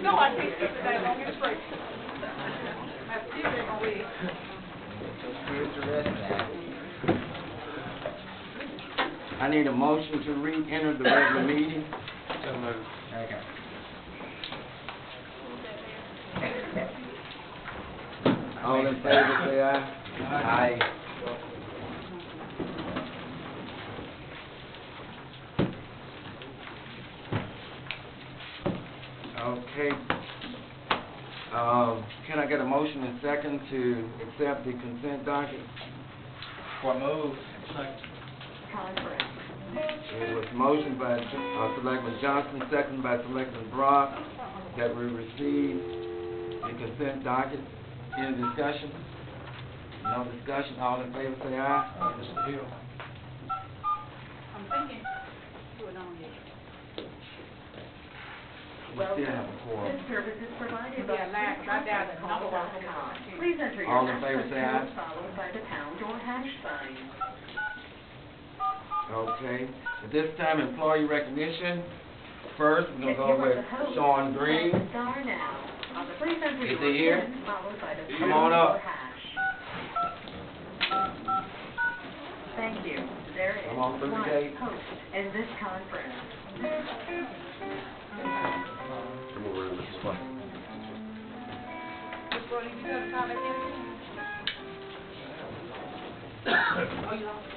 No, I can't keep it that long and straight. My still ain't gonna wait. Your spirits are rest now. I need a motion to re-enter the regular meeting. So moved. Okay. All in favor, say aye. Aye. Okay. Can I get a motion and second to accept the consent docket? For move. It was motioned by Selectman Johnson, seconded by Selectman Brock, that we receive the consent docket. Any discussion? No discussion. All in favor, say aye. Mr. Hill. I'm thinking, do it on here. We still have a quorum. This service is provided Yeah, laugh, I doubt it. Please enter All your in favor, say aye. passcode followed by the pound or hash sign. Okay. At this time, employee recognition. First, we're If going to you go are with the host, Sean Green. press star now. Please enter Is your he here? PIN followed by the Come pound on up. or hash. Thank you. There is Come on through the one gate. host in this conference. Come around this way. Just go ahead, you got a call again? Oh, you lost it.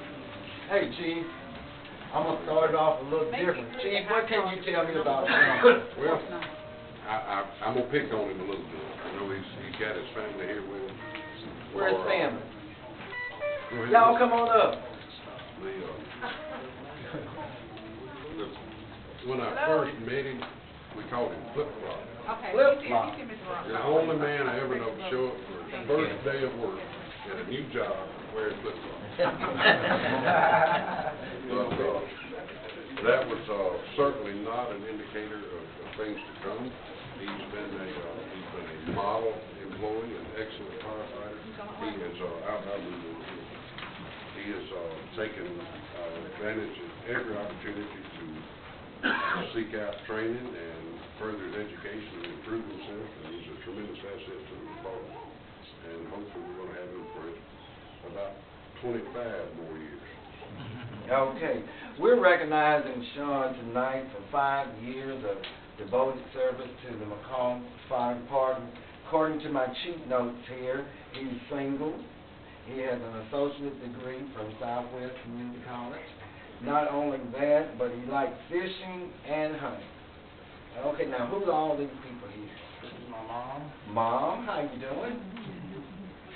Hey, Chief. I'm going to start it off a little Make different. it Chief, really what can you tell me about Sean? Well, I'm gonna pick on him a little bit. I know he's got his family here with him. Where's Or, family? well, Y'all come on up. When I first met him, we called him Flip Flop. Okay, Flip-flop. you see Mr. Ross. The only man I ever know to show up for his first day of work at a new job wearing flip flops. But that was certainly not an indicator of things to come. He's been a model employee, an excellent firefighter. He has he has taken advantage of every opportunity to seek out training and further his education and improve himself, and he's a tremendous asset to the department. And hopefully we're going to have him for about 25 more years. Okay. We're recognizing Sean tonight for 5 years of devoted service to the McComb Fire Department. According to my cheat notes here, he's single. He has an associate degree from Southwest Community College. Not only that, but he likes fishing and hunting. Okay, now who's all these people here? This is my mom. Mom, how you doing? This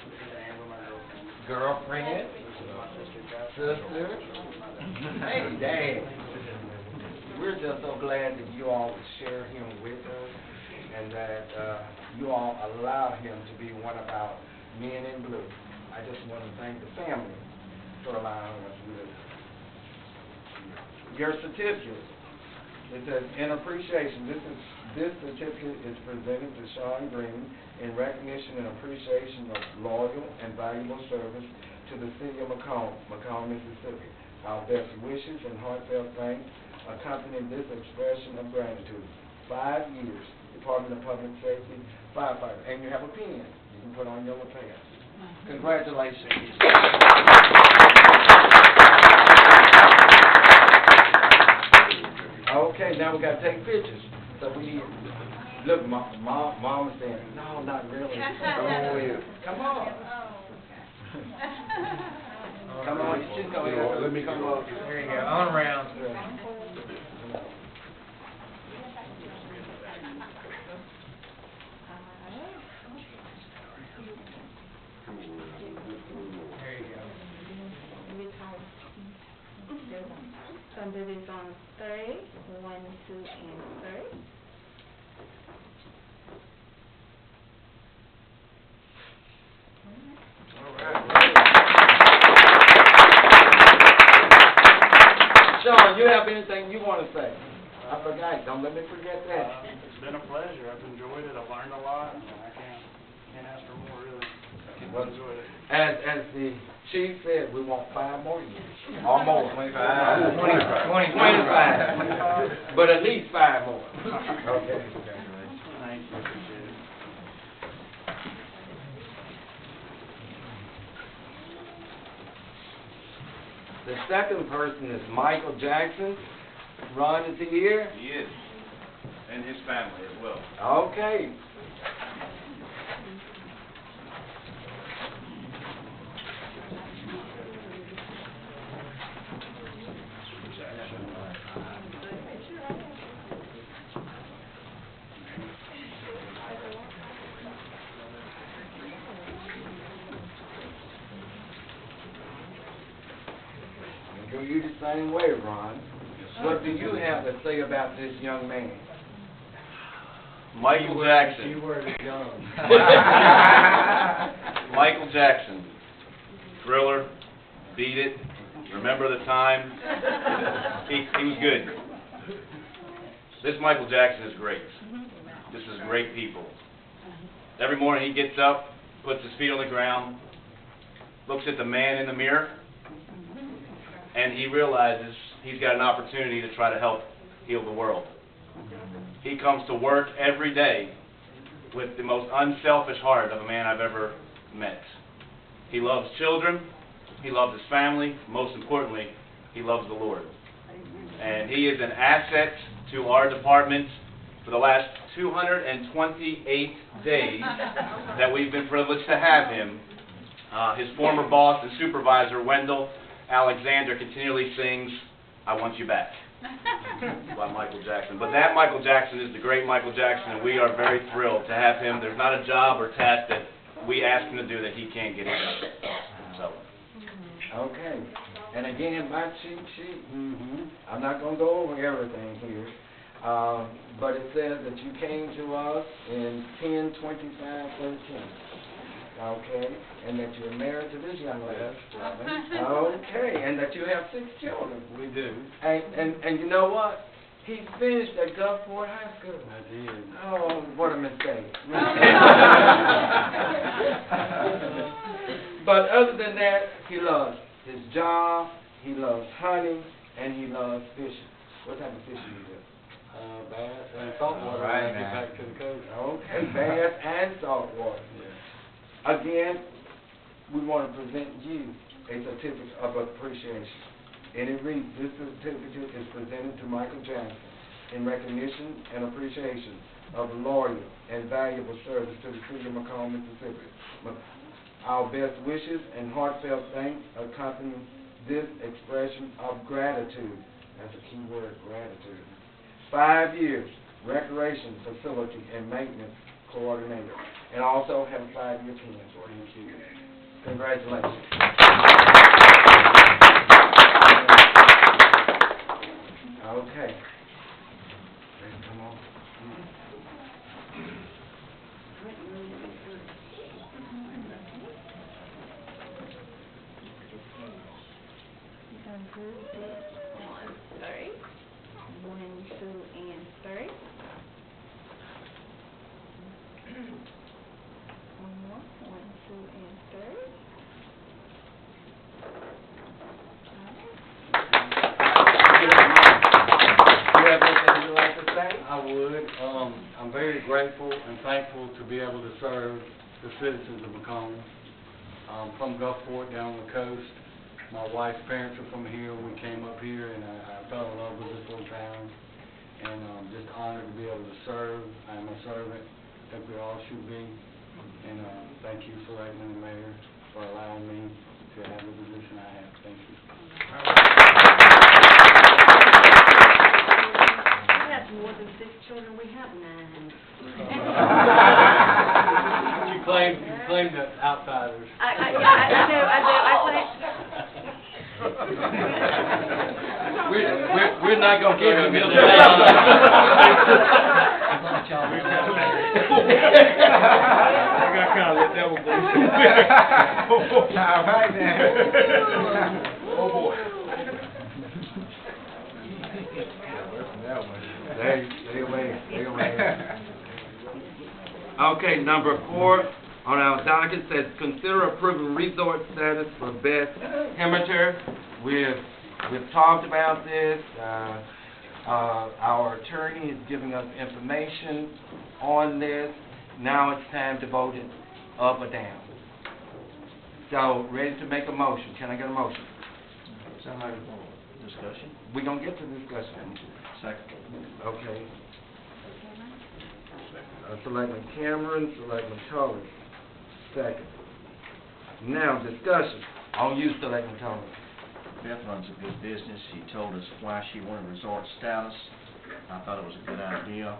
is Amber, my girlfriend. Girlfriend? This is my sister, Jocelyn. Sister? Hey, Dad. We're just so glad that you all would share him with us and that you all allow him to be one of our men in blue. I just want to thank the family for allowing us to do this. Your certificate, it says, in appreciation, this certificate is presented to Sean Green in recognition and appreciation of loyal and valuable service to the city of McComb, Mississippi. Our best wishes and heartfelt thanks accompany this expression of gratitude. 5 years, Department of Public Safety, firefighter, and you have a pen you can put on your lapel. Congratulations. Okay, now we got to take pictures. So we need, look, Mom is saying, no, not really. Come on in. Come on. Come on, you should come in. Let me come go. on. There you go. On around. There you go. Sunday is on 3, 1, 2, and 3. Sean, you have anything you want to say? I forgot. Don't let me forget that. It's been a pleasure. I've enjoyed it. I've learned a lot. And I can't ask for more, really. I've enjoyed it. As the chief said, we want 5 more years. Or more. 25. 25. But at least 5 more. Okay. Thank you. The second person is Michael Jackson. Ron, is he here? He is, and his family as well. Okay. Go you the same way, Ron. What do you have to say about this young man? Michael Jackson. Keyword is young. Michael Jackson. Thriller, Beat It, Remember the Time. He was good. This Michael Jackson is great. This is great people. Every morning he gets up, puts his feet on the ground, looks at the man in the mirror, and he realizes he's got an opportunity to try to help heal the world. He comes to work every day with the most unselfish heart of a man I've ever met. He loves children, he loves his family, most importantly, he loves the Lord. And he is an asset to our department for the last 228 days that we've been privileged to have him. His former boss and supervisor, Wendell Alexander, continually sings, "I Want You Back," by Michael Jackson. But that Michael Jackson is the great Michael Jackson, and we are very thrilled to have him. There's not a job or task that we ask him to do that he can't get in. So. Okay. And again, my cheat sheet, I'm not going to go over everything here, but it says that you came to us in 10/25/13. Okay, and that you're married to this young lady. Okay, and that you have 6 children. We do. And you know what? He finished at Gulfport High School. I did. Oh, what a mistake. But other than that, he loves his job, he loves hunting, and he loves fishing. What type of fishing you do? Bass and saltwater. All right, when I get now. back to the coast. Okay, bass and saltwater. Again, we want to present you a certificate of appreciation. And it reads, this certificate is presented to Michael Jackson in recognition and appreciation of loyal and valuable service to the city of McComb, Mississippi. Our best wishes and heartfelt thanks accompany this expression of gratitude. That's a key word, gratitude. 5 years, recreation facility and maintenance coordinator. And also have a 5-year tenure for you. Congratulations. Okay. Come on. Done group this on 3. 1, 2, and 3. One more. 1, 2, and 3. You have anything you'd like to say? I would. I'm very grateful and thankful to be able to serve the citizens of McComb. From Gulfport down the coast. My wife's parents are from here. We came up here, and I fell in love with this little town. And just honored to be able to serve. I'm a servant. I think we all should be. And thank you, Selectmen and Mayor, for allowing me to have the position I have. Thank you. We have more than 6 children, we have 9. You claim the outsiders. I do. We're not gonna give him his name. I got kind of let that one go. All right, then. Oh, boy. Stay away. Okay, number 4 on our docket says, consider approving resort status for Best Amateur. We've talked about this. Our attorney is giving us information on this. Now it's time to vote it up or down. So, ready to make a motion. Can I get a motion? So moved. Discussion? We gonna get to discussion. Second. Okay. Selectman Cameron, Selectman Tully. Second. Now, discussion. On you, Selectman Tully. Beth runs a good business. She told us why she wanted resort status. I thought it was a good idea,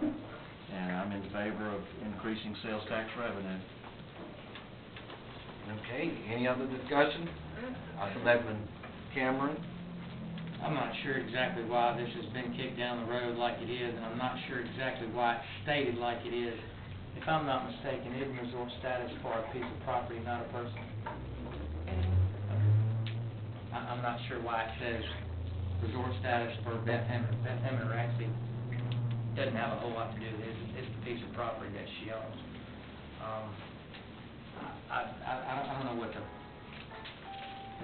and I'm in favor of increasing sales tax revenue. Okay, any other discussion? Selectman Cameron? I'm not sure exactly why this has been kicked down the road like it is, and I'm not sure exactly why it's stated like it is. If I'm not mistaken, isn't resort status for a piece of property, not a person? I'm not sure why it says resort status for Beth Hemmer. Beth Hemmer actually doesn't have a whole lot to do with it. It's a piece of property that she owns. I don't know what the,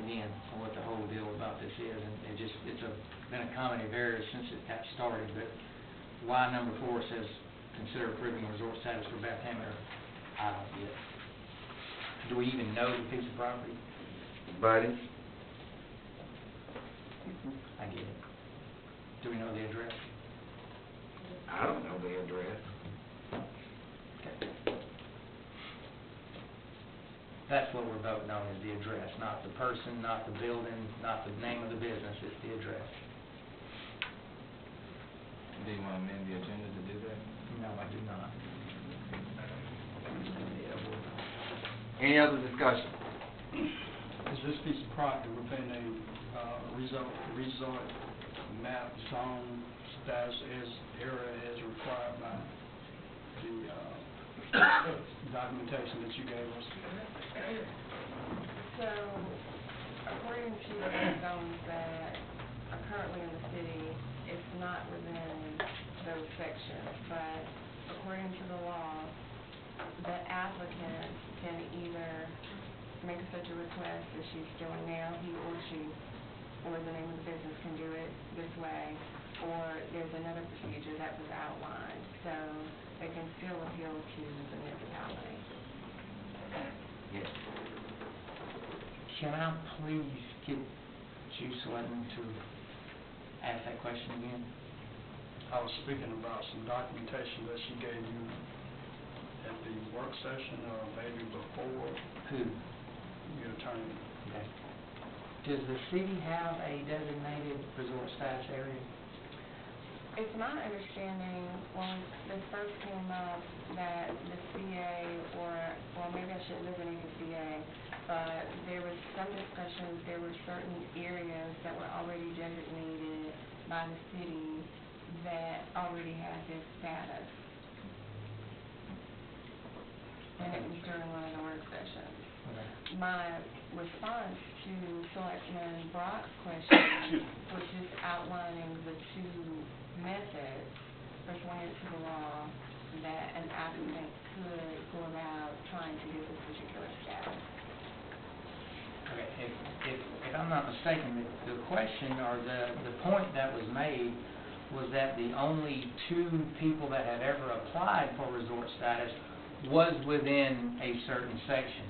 again, what the whole deal about this is, and it's been a comedy of errors since it got started, but why number 4 says, consider approving resort status for Beth Hemmer, I don't get it. Do we even know the piece of property? Buddy? I get it. Do we know the address? I don't know the address. Okay. That's what we're voting on, is the address, not the person, not the building, not the name of the business, it's the address. Do you want to amend the agenda to do that? No, I do not. Any other discussion? Is this piece of property within a resort map zone status as area as required by the documentation that you gave us? So, according to the zones that are currently in the city, it's not within those sections, but according to the law, the applicant can either make such a request as she's doing now, he or she, or the name of the business can do it this way, or there's another procedure that was outlined, so they can still appeal to the municipality. Yes. Can I please get you, Selectman, to ask that question again? I was speaking about some documentation that she gave you at the work session or maybe before. Who? Your attorney. Okay. Does the city have a designated resort status area? It's my understanding, when this first came up, that the CA, or maybe I shouldn't designate the CA, but there was some discussions, there were certain areas that were already designated by the city that already had this status. And it was during one of the work sessions. Okay. My response to Selectman Brock's question was just outlining the two methods pursuant to the law that an applicant could go about trying to get this particular status. Okay, if I'm not mistaken, the question or the point that was made was that the only 2 people that had ever applied for resort status was within a certain section.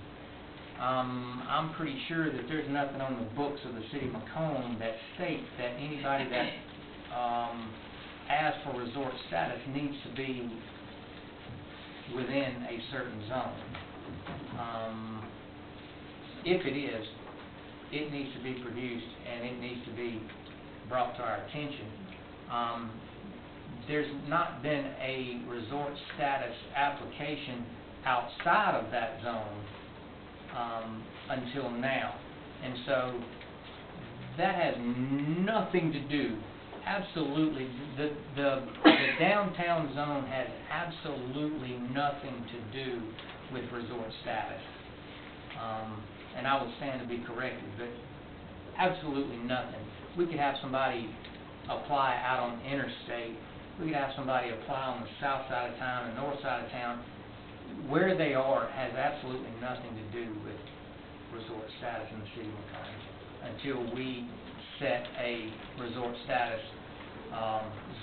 I'm pretty sure that there's nothing on the books of the city of McComb that states that anybody that asks for resort status needs to be within a certain zone. If it is, it needs to be produced and it needs to be brought to our attention. There's not been a resort status application outside of that zone until now. And so that has nothing to do, absolutely, the downtown zone has absolutely nothing to do with resort status. And I will stand to be corrected, but absolutely nothing. We could have somebody apply out on the interstate. We could have somebody apply on the south side of town, the north side of town. Where they are has absolutely nothing to do with resort status in the city of McComb until we set a resort status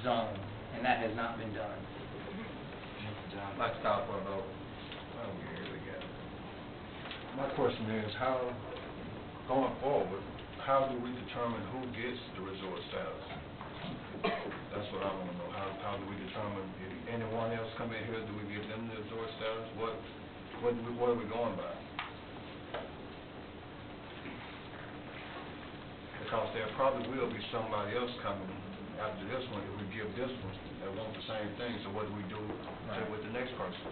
zone, and that has not been done. John, let's stop for a vote. Oh, here we go. My question is, how, going forward, how do we determine who gets the resort status? That's what I wanna know. How do we determine if anyone else come in here, do we give them the resort status? What are we going by? Because there probably will be somebody else coming after this one, if we give this one, that want the same thing, so what do we do with the next person?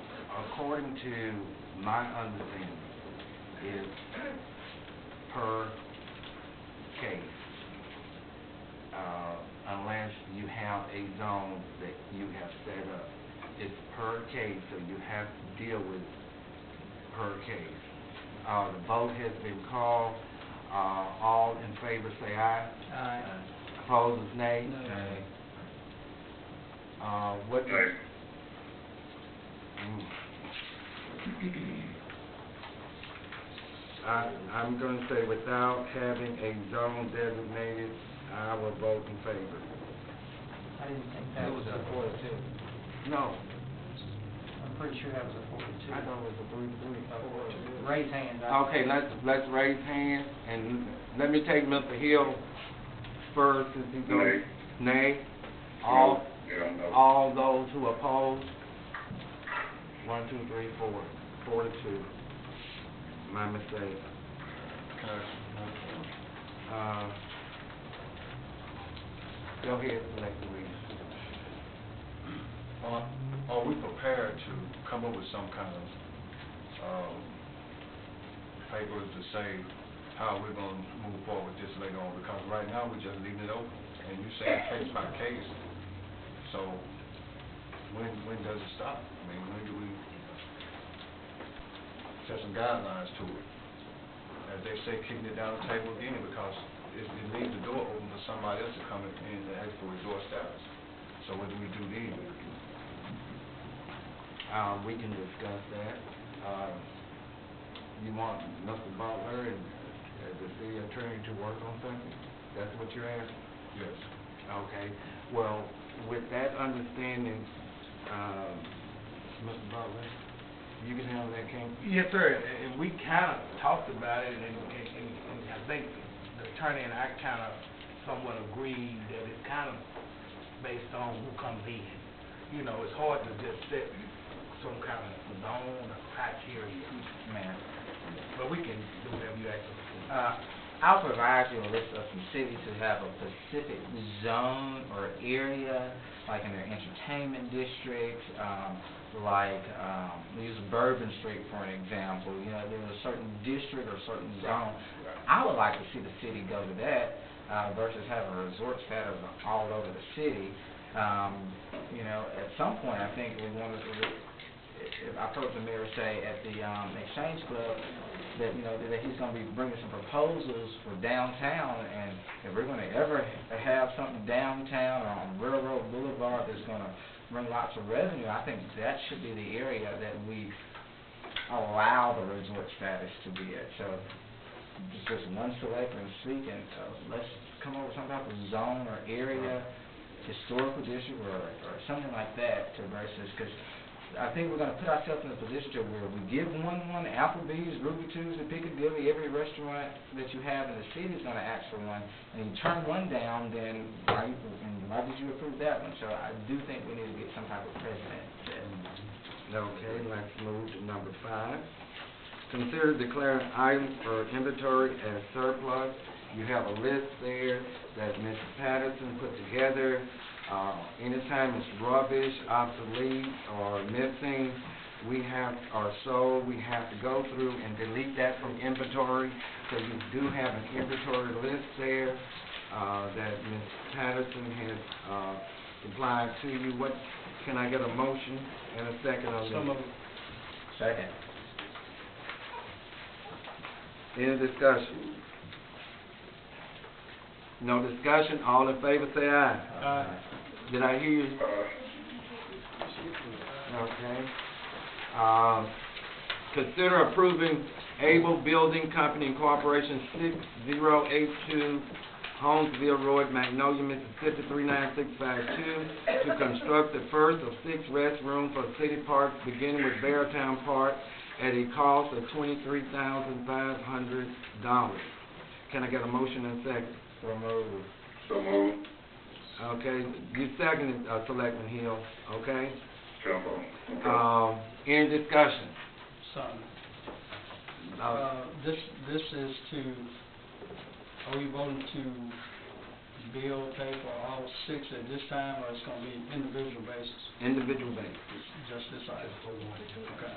According to my understanding, is per case. Unless you have a zone that you have set up. It's per case, so you have to deal with per case. The vote has been called. All in favor say aye. Aye. Opposed, nay. Nay. What does... I'm going to say without having a zone designated, I will vote in favor. I didn't think that was a 4-2. No, I'm pretty sure that was a 4-2. I thought it was a 3-3. Raise hands. Okay, let's raise hands, and let me take Mr. Hill first, since he's on. Nay. All those who oppose? 1, 2, 3, 4. 4 to 2. My mistake. Go ahead, select the reason. Are we prepared to come up with some kind of papers to say how we're going to move forward with this later on? Because right now we're just leaving it open, and you say case by case. So when does it stop? I mean, when do we set some guidelines to it? As they say, kicking it down the table again, because it leaves the door open for somebody else to come in and ask for resort status. So what do we do then? We can discuss that. You want Mr. Butler and the city attorney to work on something? That's what you're asking? Yes. Okay. Well, with that understanding, Mr. Butler, you can handle that, King? Yes, sir, and we kind of talked about it, and I think the attorney and I kind of somewhat agreed that it's kind of based on who comes in. You know, it's hard to just set some kind of zone or criteria. Man, But we can do whatever you ask us to do. I'll provide you a list of some cities who have a specific zone or area, like in their entertainment district, use Bourbon Street for an example. You know, there's a certain district or certain zone. I would like to see the city go to that versus having a resort status all over the city. You know, at some point, I think we wanted to. I've heard the mayor say at the Exchange Club that, you know, that he's going to be bringing some proposals for downtown, and if we're going to ever have something downtown or on Railroad Boulevard that's going to bring lots of revenue, I think that should be the area that we allow the resort status to be at. So just one selectman speaking, let's come up with some type of zone or area, historical district or something like that to versus, because I think we're going to put ourselves in a position to where we give one, Applebee's, Ruby Tuesday, Piccadilly, every restaurant that you have in the city is going to ask for one, and you turn one down, then why did you approve that one? So I do think we need to get some type of precedent. Okay, let's move to number 5. Consider declaring items for inventory as surplus. You have a list there that Mr. Patterson put together. Anytime it's rubbish, obsolete, or missing, or sold, we have to go through and delete that from inventory. So you do have an inventory list there that Ms. Patterson has supplied to you. What can I get a motion and a second on this? Some of them. Second. Any discussion? No discussion, all in favor say aye. Did I hear you? Okay. Consider approving Able Building Company Incorporation 6082 Holmesville Road, Magnolia, Mississippi 39652 to construct the first of 6 restrooms for city parks beginning with Beartown Park at a cost of $23,500. Can I get a motion and second? So moved. So moved. Okay, you seconded, Selectman Hill, okay? Jump Any discussion? Son, this is to, are we voting to bill pay for all 6 at this time, or it's gonna be individual basis? Individual basis. Just this item? Okay.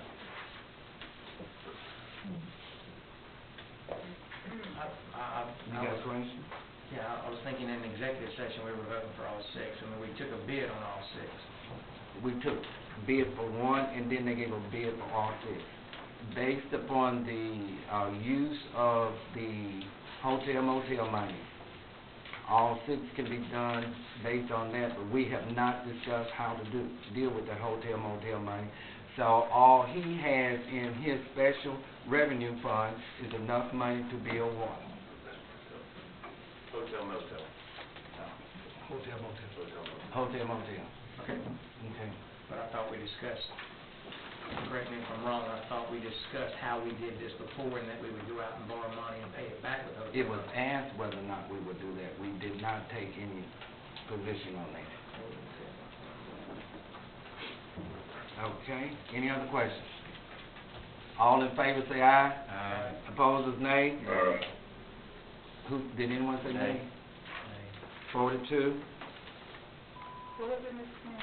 You got a question? Yeah, I was thinking in the executive session, we were voting for all 6, I mean, we took a bid on all 6. We took bid for one, and then they gave a bid for all 6. Based upon the use of the hotel motel money, all 6 can be done based on that, but we have not discussed how to deal with the hotel motel money. So all he has in his special revenue fund is enough money to build one. Hotel motel. Hotel motel. Hotel motel. Okay. Okay. But I thought we discussed, correct me if I'm wrong, I thought we discussed how we did this before and that we would go out and borrow money and pay it back with hotel. It was asked whether or not we would do that. We did not take any position on that. Okay, any other questions? All in favor say aye. Aye. Opposers nay. Who, did anyone say nay? 42? What was it, Ms. Smith?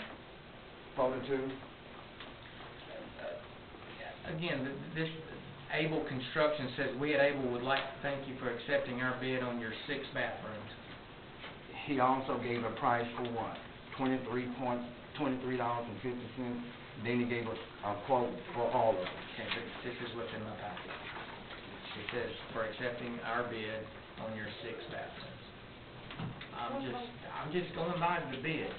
42? Again, this Able Construction says, we at Able would like to thank you for accepting our bid on your 6 bathrooms. He also gave a price for what? $23.50. Then he gave a quote for all of them. Okay, this is what's in my packet. It says, for accepting our bid on your 6 bathrooms. I'm just going by the bid.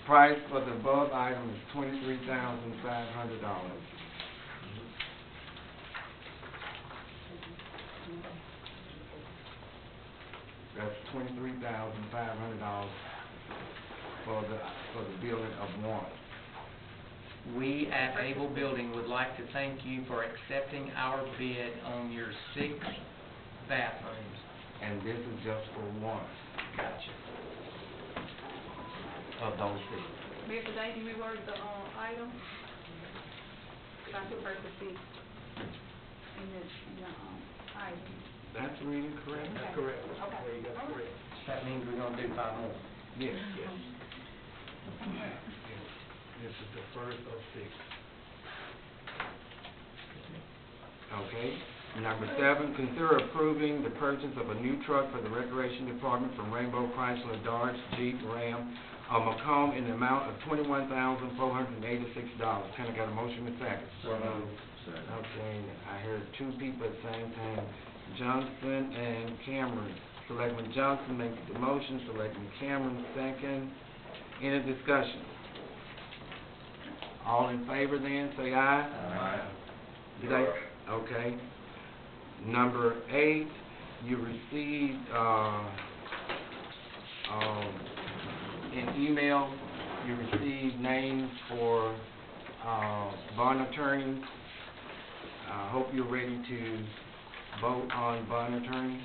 Price for the above item is $23,500. That's $23,500 for the building of one. We at Able Building would like to thank you for accepting our bid on your 6 bathrooms. And this is just for one Gotcha. of those 6. Mayor, today you reword the, item? I took her to see in the, item. That's reading correct? Okay. Correct. Okay. There you go, correct. That means we're gonna do 5 more. Yes. Yes. This is the first of 6. Okay. Number 7, consider approving the purchase of a new truck for the Recreation Department from Rainbow Chrysler Dodge Jeep Ram of McComb in the amount of $21,486. Can I got a motion in second? Okay, I heard 2 people at the same time, Johnson and Cameron. Selectman Johnson makes the motion, Selectman Cameron second. Any discussion? All in favor then, say aye. Aye. Did I? Okay. Number 8, you received an email. You received names for bond attorneys. I hope you're ready to vote on bond attorneys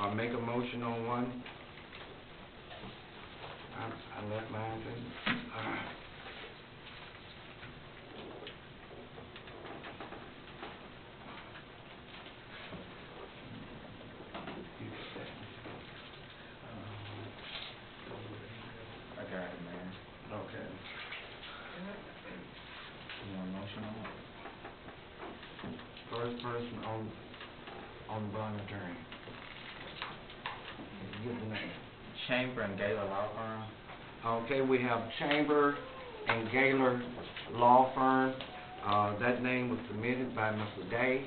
or make a motion on one. I left mine too. I got it, man. Okay. You want a motion on it? First person on bond attorney. Give the name. Chamber and Gaylor Law Firm. Okay, we have Chamber and Gaylor Law Firm. That name was submitted by Mr. Day.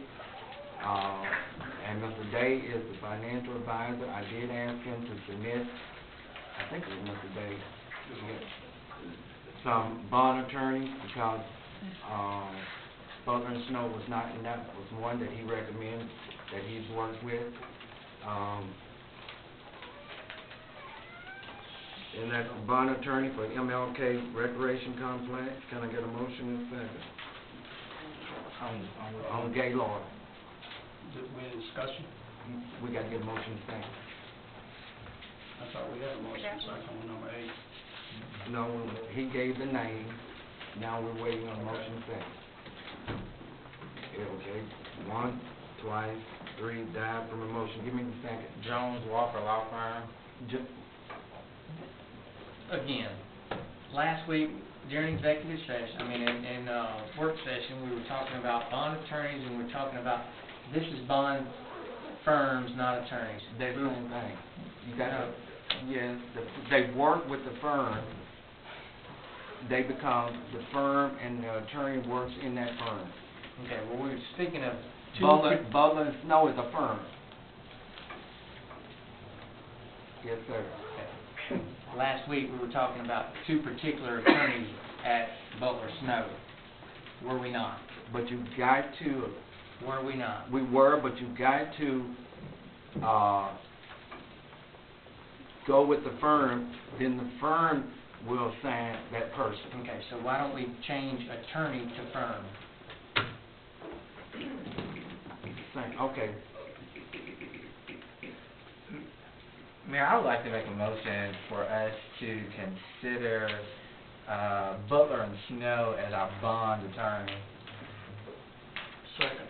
And Mr. Day is the financial advisor. I did ask him to submit, I think it was Mr. Day, some bond attorneys because Butler and Snow was not, and that was one that he recommended that he's worked with. And that's a bond attorney for MLK Recreation Complex. Can I get a motion in a second? On Gaylord. We're in discussion? We gotta get a motion second. I thought we had a motion second on number 8. No, he gave the name, now we're waiting on motion second. Yeah, okay, 1, twice, 3, died from a motion, give me the second. Jones Walker Law Firm. Again, last week during executive session, in work session, we were talking about bond attorneys, and we were talking about, this is bond firms, not attorneys. They're the same thing. You got to, yes, they work with the firm, they become the firm, and the attorney works in that firm. Okay, well, we were speaking of two... Butler and Snow is a firm. Yes, sir. Okay. Last week, we were talking about two particular attorneys at Butler Snow. Were we not? But you got to, Were we not? we were, but you got to, go with the firm, then the firm will sign that person. Okay, so why don't we change attorney to firm? Okay. Mayor, I would like to make a motion for us to consider Butler and Snow as our bond attorney. Second.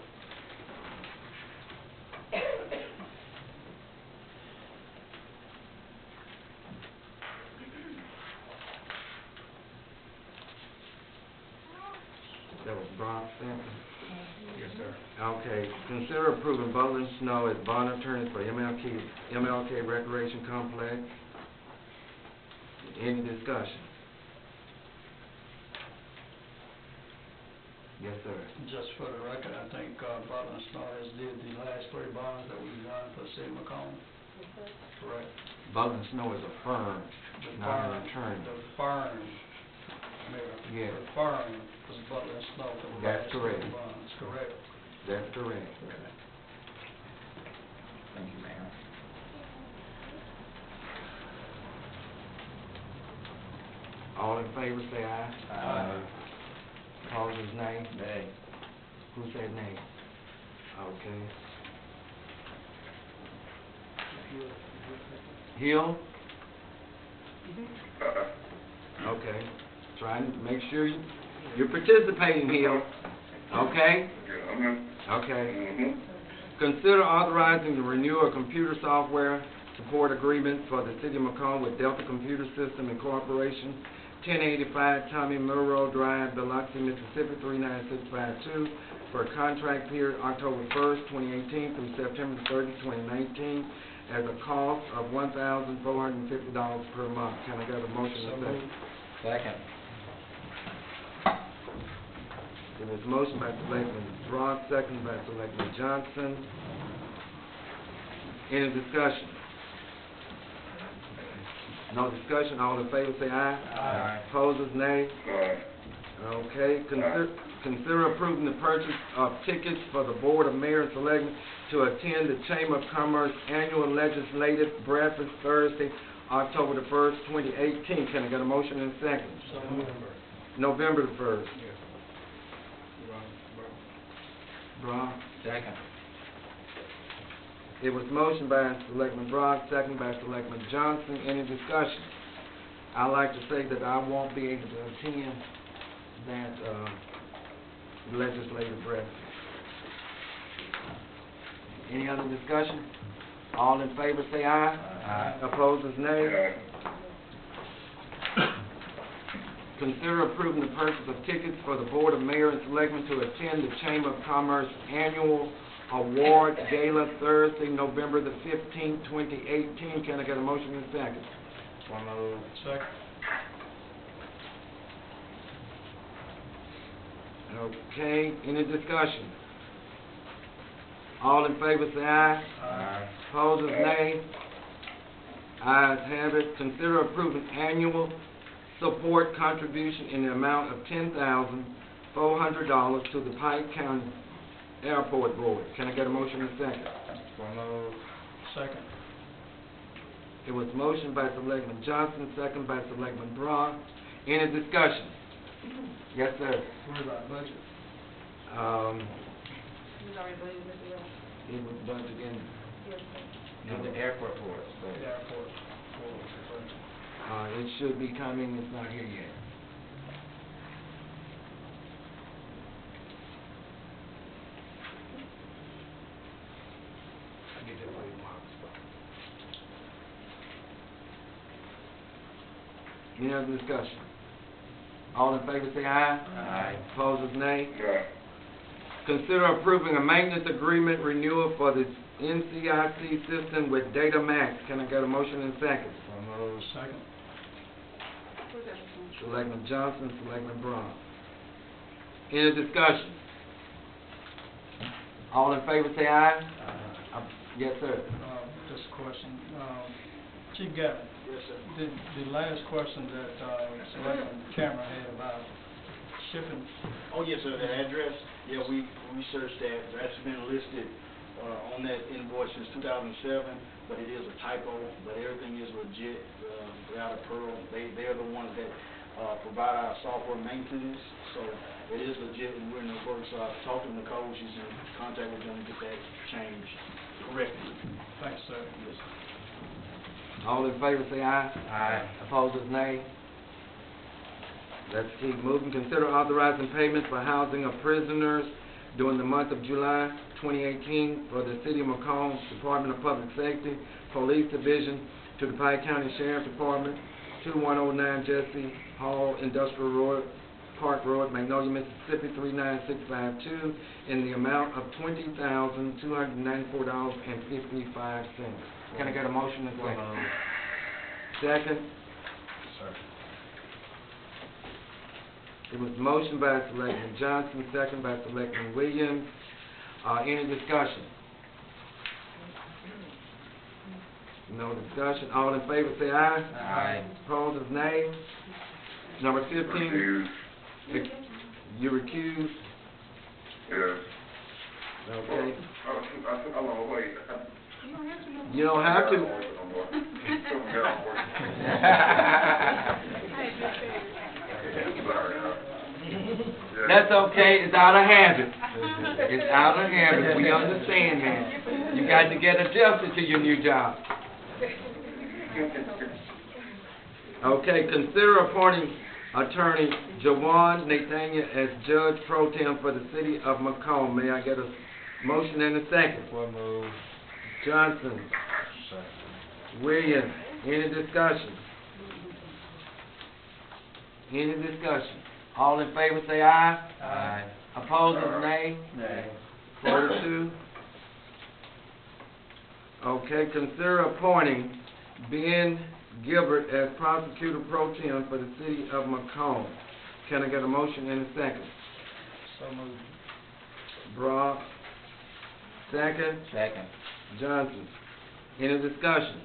That was Brown second. Yes, sir. Okay, consider approving Butler and Snow as bond attorneys for MLK Recreation Complex. Any discussion? Yes, sir. Just for the record, I think Butler and Snow has did the last 3 bonds that we've done for the city of McComb. Correct. Butler and Snow is a firm, The not firm, an attorney. the firm, Mayor. Yeah. The firm was Butler and Snow for the That's last correct. 3 bonds, correct? That's correct. Okay. Thank you, Mayor. All in favor, say aye. Aye. Opposers, nay. Nay. Who said nay? Okay. Hill? Okay. Trying to make sure you're participating, Hill. Okay? Okay. Consider authorizing the renewal of computer software support agreement for the City of Macomb with Delta Computer System Incorporation, 1085 Tommy Monroe Drive, Biloxi, Mississippi, 39652, for a contract period October 1st, 2018 through September 30, 2019, at a cost of $1,450 per month. Can I get a motion So and a moved. second? Second. There is a motion by Selectman Brock, second by Selectman Johnson. Any discussion? No discussion, all in favor say aye. Aye. Opposers, nay. Okay, consider approving the purchase of tickets for the Board of Mayor and Selectmen to attend the Chamber of Commerce Annual Legislative Breakfast Thursday, October the 1st, 2018. Can I get a motion and a second? So moved. November the 1st. Brock? Second. It was motioned by Selectman Brock, second by Selectman Johnson. Any discussion? I'd like to say that I won't be able to attend that legislative breakfast. Any other discussion? All in favor say aye. Aye. Opposers, nay. Consider approving the purchase of tickets for the Board of Mayor and Selectmen to attend the Chamber of Commerce Annual Award Gala Thursday, November the 15th, 2018. Can I get a motion in a second? So moved. Second. Okay, any discussion? All in favor say aye. Aye. Opposers, nay. Ayes have it. Consider approving annual support contribution in the amount of $10,400 to the Pike County Airport Board. Can I get a motion in a second? So moved. Second. It was motioned by Selectman Johnson, second by Selectman Brock. Any discussion? Yes, sir. What about budget? He's already believed it, yeah. It was budgeted in. Yeah, No, the airport boards, The but, airport board. It should be coming, it's not here yet. I get that for you, Mark. Any other discussion? All in favor say aye. Aye. Opposers, nay. Consider approving a maintenance agreement renewal for the NCIC system with Data Max. Can I get a motion and second? Second. Who's that from? Selectman Johnson, Selectman Brown. Any discussion? All in favor say aye. Yes, sir. Just a question. Chief Gavin. Yes, sir. The last question that Selectman Cameron had about shipping. Oh, yes, sir, the address, yeah, we researched that, that's been listed, on that invoice since 2007, but it is a typo, but everything is legit, without a pearl, they're the ones that, provide our software maintenance, so it is legit, and we're in the works, talking to Nicole, she's in contact with them to get that changed correctly. Thanks, sir. Yes, sir. All in favor say aye. Aye. Opposers, nay. Let's keep moving. Consider authorizing payment for housing of prisoners during the month of July 2018 for the City of McComb Department of Public Safety, Police Division, to the Pike County Sheriff's Department, 2109 Jesse Hall Industrial Road, Park Road, Magnolia, Mississippi 39652, in the amount of $20,294.55. Can I get a motion and second? Second. It was motion by Selectman Johnson, second by Selectman Williams. Any discussion? No discussion. All in favor say aye. Aye. Opposed, nay. Number 15. You recuse? Yes. Okay. I'm wait. You don't have to. That's okay, it's out of habit. It's out of habit, we understand that. You got to get adjusted to your new job. Okay, consider appointing Attorney Jawan Nathaniel as Judge Pro Tem for the City of McComb. May I get a motion and a second? Johnson. Williams. Any discussion? Any discussion? All in favor say aye. Aye. Opposers, nay. Nay. 42. Okay, consider appointing Ben Gilbert as Prosecutor Pro Tem for the City of McComb. Can I get a motion and a second? So moved. Brock. Second. Second. Johnson. Any discussion?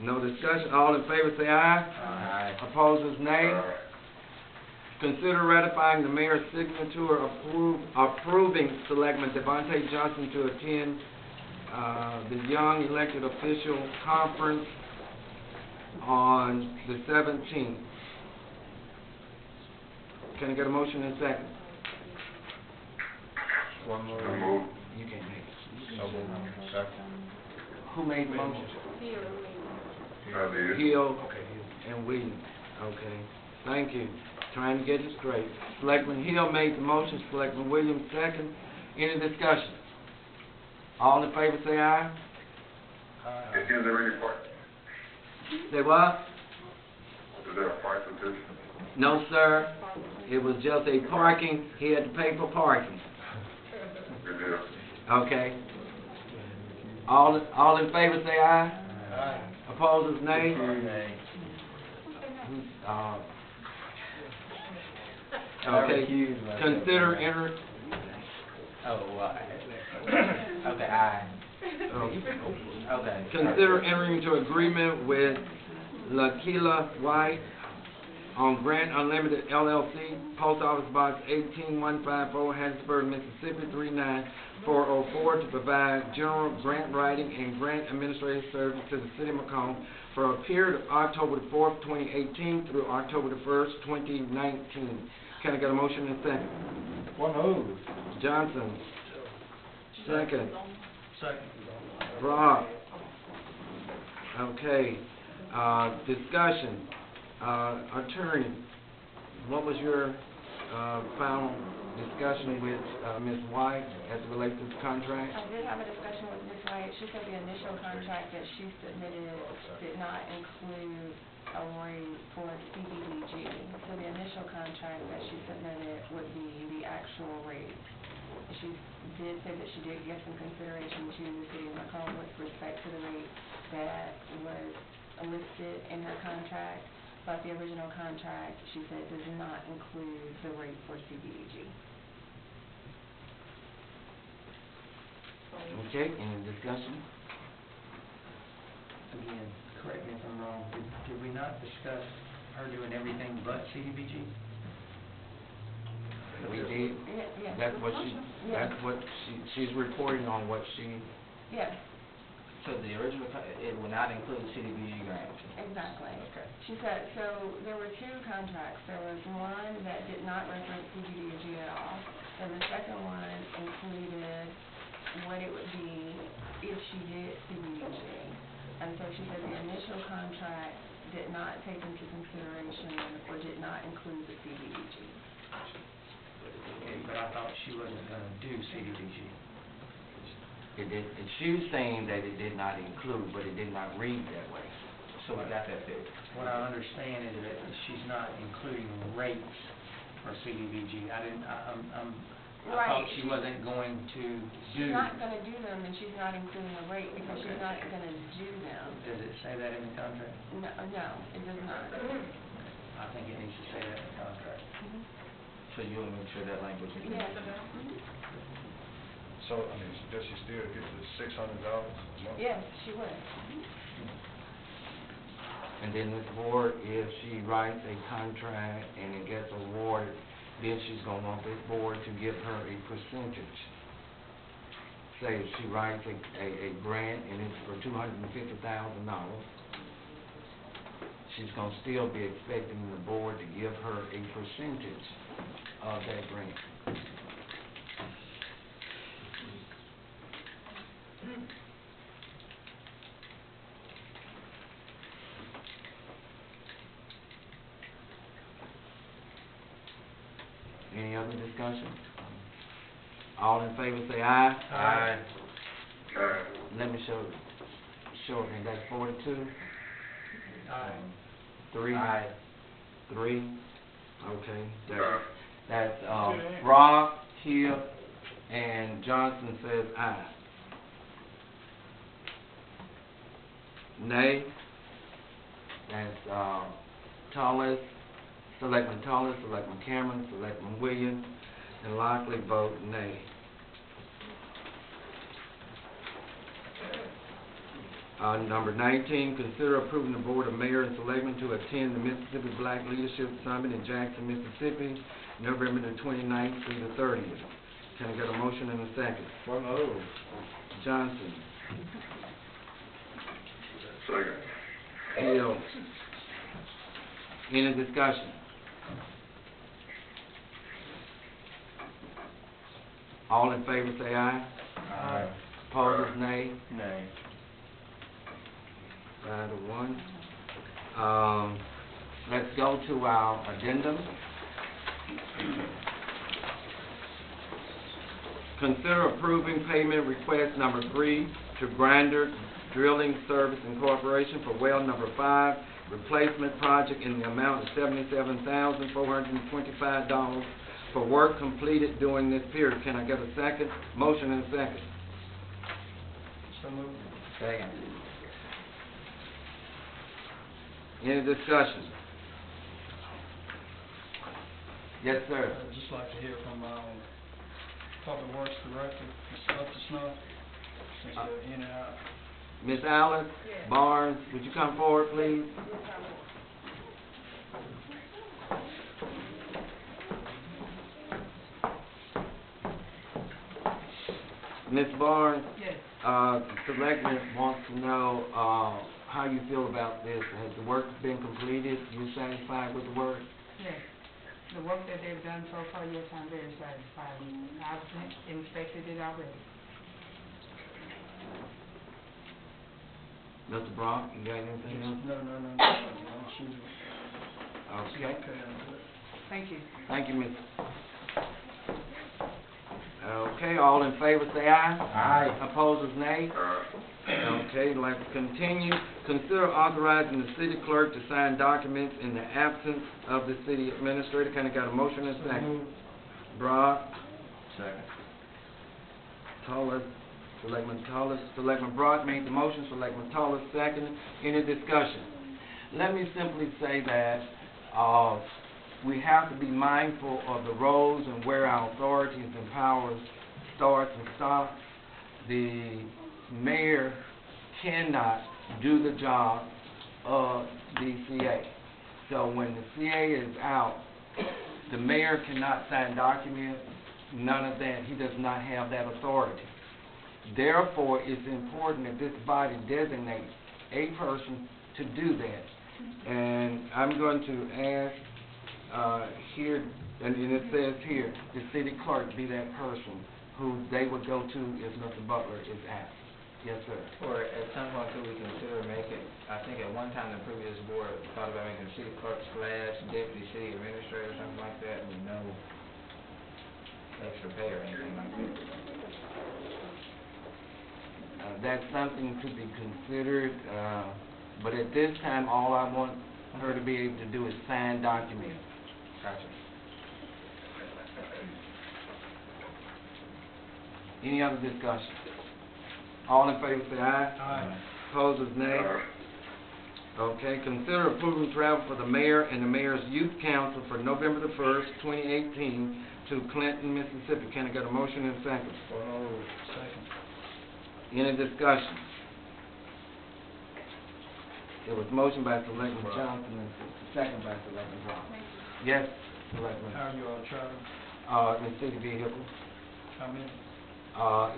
No discussion. All in favor say aye. Aye. Opposers, nay. Consider ratifying the mayor's signature approving Selectman Devontae Johnson to attend the Young Elected Official Conference on the 17th. Can I get a motion in a second? One more. You can't make it. So moved. Second. Who made the motion? I did. Hill and Williams. Okay. Thank you. Trying to get it straight. Selectman Hill made the motion, Selectman Williams second. Any discussion? All in favor say aye. Is there any part, Say what? is there a price of this? No, sir. It was just a parking. He had to pay for parking. Good deal. Okay. All in favor say aye. Aye. Opposers, nay. Okay. Consider enter. Okay, aye. Okay. Consider entering into agreement with Lakila White on Grant Unlimited LLC, Post Office Box 18154, Hattiesburg, Mississippi 39404, to provide general grant writing and grant administrative service to the City of McComb for a period of October the 4th, 2018 through October the 1st, 2019. Can I get a motion in a second? One move. Johnson. Second. Second. Rob? Okay, discussion. Attorney, what was your, final discussion with, Ms. White as it relates to the contract? I did have a discussion with Ms. White. She said the initial contract that she submitted did not include a rate for CDBG. So the initial contract that she submitted would be the actual rate. She did say that she did give some consideration to the city of McComb with respect to the rate that was listed in her contract, but the original contract, she said, does not include the rate for CDBG. Okay, any discussion? Again, correct me if I'm wrong, did we not discuss her doing everything but CDBG? We did. Yes. That's what she's reporting on what she, Yes, so the original, it will not include CDBG grants. exactly. Okay. She said, so there were two contracts. There was one that did not reference CDBG at all, and the second one included what it would be if she did CDBG. And so she said the initial contract did not take into consideration or did not include the CDBG. But I thought she wasn't gonna do CDBG. It did, and she was saying that it did not include, but it did not read that way. So we got that fixed. What I understand is that she's not including rates for CDBG. I thought she wasn't going to do. She's not gonna do them, and she's not including the rate because she's not gonna do them. Does it say that in the contract? No, it does not. I think it needs to say that in the contract. So you'll make sure that language is in Yes. there. So, I mean, does she still get the $600 a month? Yes, she would. And then this board, if she writes a contract and it gets awarded, then she's gonna want this board to give her a percentage. Say if she writes a grant and it's for $250,000, she's gonna still be expecting the board to give her a percentage of that grant. Any other discussion? All in favor say aye. Aye. Let me show me, that's 42? Aye. 3? Aye. 3? Okay, that's, Rob, Hill, and Johnson says aye. Nay? That's, Tullis, Selectman Tullis, Selectman Cameron, Selectman Williams, and Lockley vote nay. Number 19, consider approving the Board of Mayor and Selectmen to attend the Mississippi Black Leadership Summit in Jackson, Mississippi, November the 29th through the 30th. Can I get a motion and a second? So moved. Johnson. Second. Hill. Any discussion? All in favor say aye. Aye. Opposed, nay. Nay. 5 to 1. Let's go to our addendum. Consider approving payment request number 3 to Grinder Drilling Service Incorporation for well number 5 replacement project in the amount of $77,425 for work completed during this period. Can I get a second? Motion and a second. So moved. Second. Any discussion? Yes, sir. I'd just like to hear from Public Works Director, Mr. Upshaw, since you're in and out. Ms. Alice Barnes, would you come forward, please? Ms. Barnes? Yes. Selectmen wants to know, how you feel about this. Has the work been completed? You satisfied with the work? Yes. The work that they've done so far, yes, I'm very satisfied. I've inspected it already. Mr. Brock, you got anything else? No, she's, Okay. okay. Thank you. Thank you, Ms. Okay, all in favor say aye. Aye. Opposers, nay. Okay, let's continue. Consider authorizing the city clerk to sign documents in the absence of the city administrator. Can I get a motion and second? Brock, Second. Tullis, Selectman Tullis, Selectman Brock made the motion, Selectman Tullis second. Any discussion? Let me simply say that, we have to be mindful of the roles and where our authorities and powers starts and stops. The mayor cannot do the job of the CA. So when the CA is out, the mayor cannot sign documents, none of that. He does not have that authority. Therefore, it's important that this body designates a person to do that. And I'm going to ask here, and it says here, the city clerk be that person who they would go to if Mr. Butler is asked. Yes, sir. Or at some point, could we consider making, I think at one time the previous board thought about making city clerk / deputy city administrator or something like that, with no extra pay or anything like that. That's something to be considered, but at this time, all I want her to be able to do is sign documents. Gotcha. Any other discussion? All in favor say aye. Aye. Opposers, nay. Okay, consider approving travel for the mayor and the mayor's youth council for November the 1st, 2018 to Clinton, Mississippi. Can I get a motion and second? Second. Any discussion? It was motion by Selectman Johnson and second by Selectman Brown. Yes, Selectman. How are you all traveling? In city vehicle. How many?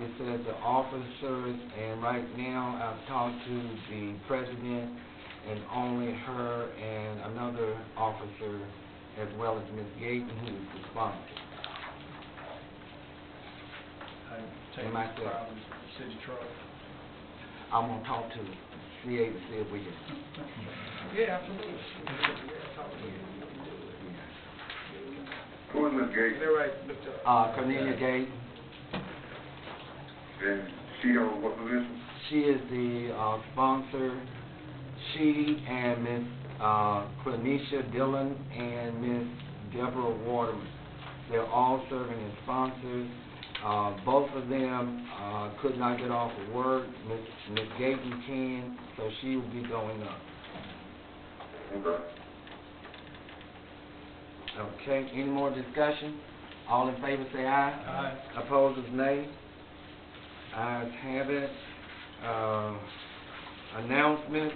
It says the officers, and right now I've talked to the president and only her and another officer as well as Ms. Gayton who is responsible. Take Am I correct? probably city truck. I'm gonna talk to the CA to see if we can. Yeah, absolutely. Who is Ms. Gates? They're right, Cornelia Gayton. And she on what position? She is the sponsor. She and Ms. Quenisha Dillon and Ms. Deborah Waterman. They're all serving as sponsors. Both of them could not get off of work. Ms. Gayton can, so she will be going up. Okay. Okay, any more discussion? All in favor say aye. Aye. Opposers, nay. Ayes have it. Announcement.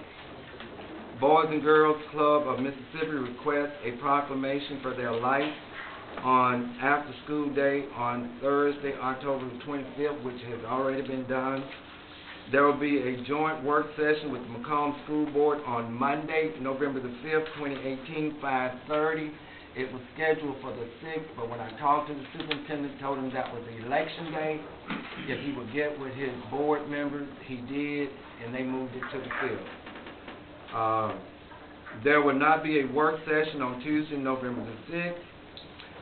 Boys and Girls Club of Mississippi requests a proclamation for their life on after school day on Thursday, October the 25th, which has already been done. There will be a joint work session with the McComb School Board on Monday, November the 5th, 2018, 5:30. It was scheduled for the 6th, but when I talked to the superintendent, told him that was the election day. If he would get with his board members, he did, and they moved it to the 5th. There will not be a work session on Tuesday, November the 6th.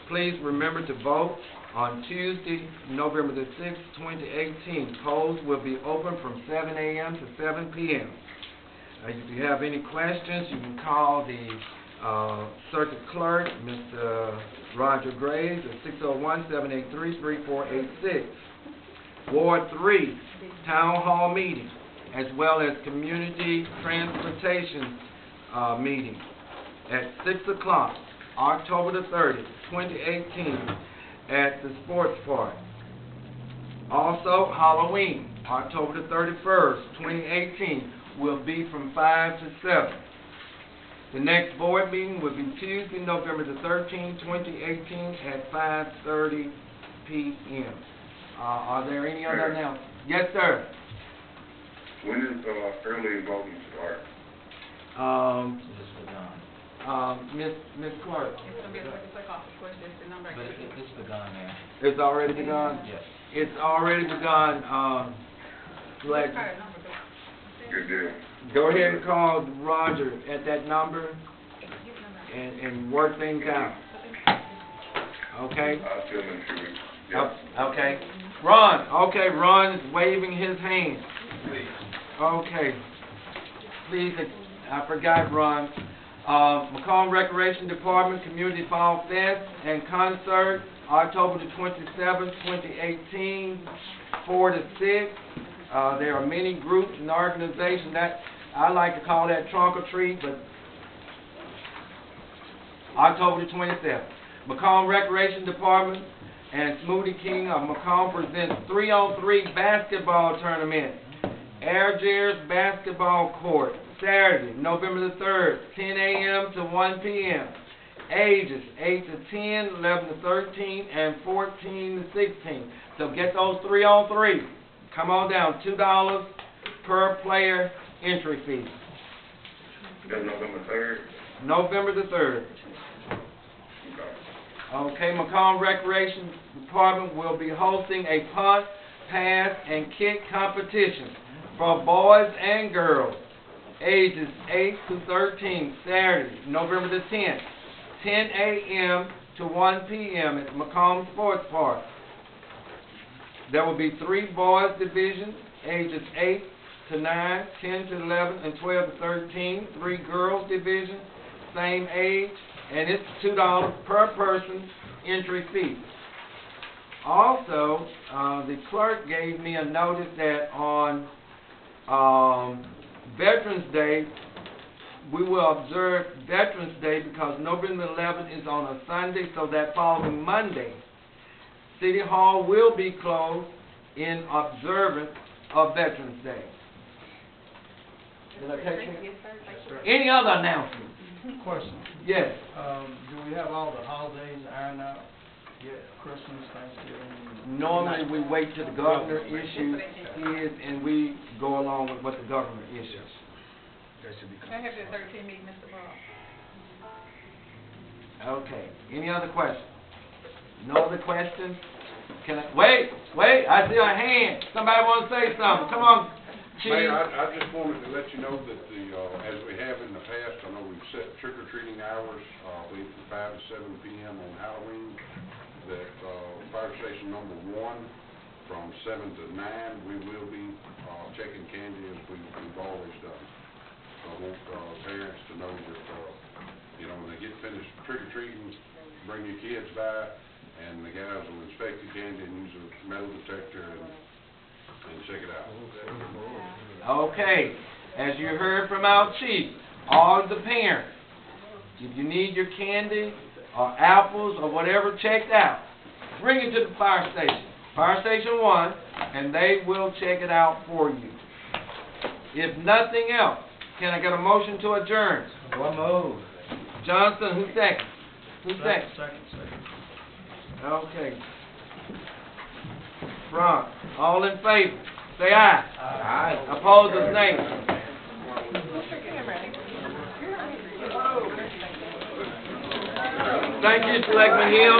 Please remember to vote on Tuesday, November the 6th, 2018. Polls will be open from 7 a.m. to 7 p.m. If you have any questions, you can call the Circuit Clerk, Mr. Roger Graves, at 601-783-3486. Ward 3, Town Hall meeting, as well as Community Transportation meeting at 6 o'clock, October the 30th, 2018, at the Sports Park. Also, Halloween, October the 31st, 2018, will be from 5 to 7. The next board meeting will be Tuesday, November the 13th, 2018, at 5:30 p.m. Are there any other announcements? Yes, sir. When does early voting start? Ms. Clark. It's gonna be a clerk office, of course, there's the number. But it's begun now. It's already begun? Yes. It's already begun. Select. Good deal. Go ahead and call Roger at that number and work things out. Okay? I'll tell him in 2 weeks. Okay. Ron is waving his hand. Okay. Please, I forgot Ron. McComb Recreation Department Community Fall Fest and Concert, October the 27th, 2018, 4 to 6. There are many groups and organizations that I like to call that trunk or treat, but October the 27th. McComb Recreation Department and Smoothie King of McComb presents 3-on-3 basketball tournament. Air Jairs Basketball Court, Saturday, November the 3rd, 10 a.m. to 1 p.m. Ages 8 to 10, 11 to 13, and 14 to 16. So get those 3-on-3. Come on down, $2 per player entry fee. That's November 3rd? November the 3rd. Okay, McComb Recreation Department will be hosting a punt, pass, and kick competition for boys and girls, ages 8 to 13, Saturday, November the 10th, 10 a.m. to 1 p.m. at McComb Sports Park. There will be 3 boys divisions, ages 8 to 9, 10 to 11, and 12 to 13, 3 girls divisions, same age, and it's $2 per person entry fee. Also, the clerk gave me a notice that on Veterans Day, we will observe Veterans Day because November 11th is on a Sunday, so that following Monday, City Hall will be closed in observance of Veterans Day. Did I catch you? Any other announcements? Question. Yes. Do we have all the holidays ironed out yet? Christmas, Thanksgiving? Normally, we wait till the governor issues his, and we go along with what the governor issues. I have the 13 meeting, Mr. Bob. Okay. Any other questions? No other questions? Can I, wait, I see a hand. Somebody want to say something. Come on, Chief. Mayor, I just wanted to let you know that as we have in the past, I know we've set trick-or-treating hours, from 5 to 7 p.m. on Halloween, that, fire station number 1, from 7 to 9, we will be, checking candy as we've always done. So I want, parents to know that, when they get finished trick-or-treating, bring your kids by, and the guys will inspect the candy and use a metal detector and check it out. Okay. As you heard from our chief, all the parents, if you need your candy or apples or whatever checked out, bring it to the fire station, Fire Station 1, and they will check it out for you. If nothing else, can I get a motion to adjourn? One move. Johnson, who's second? Second. Okay. Frank, all in favor, say aye. Aye. Opposers, nay. Thank you, Selectman Hill.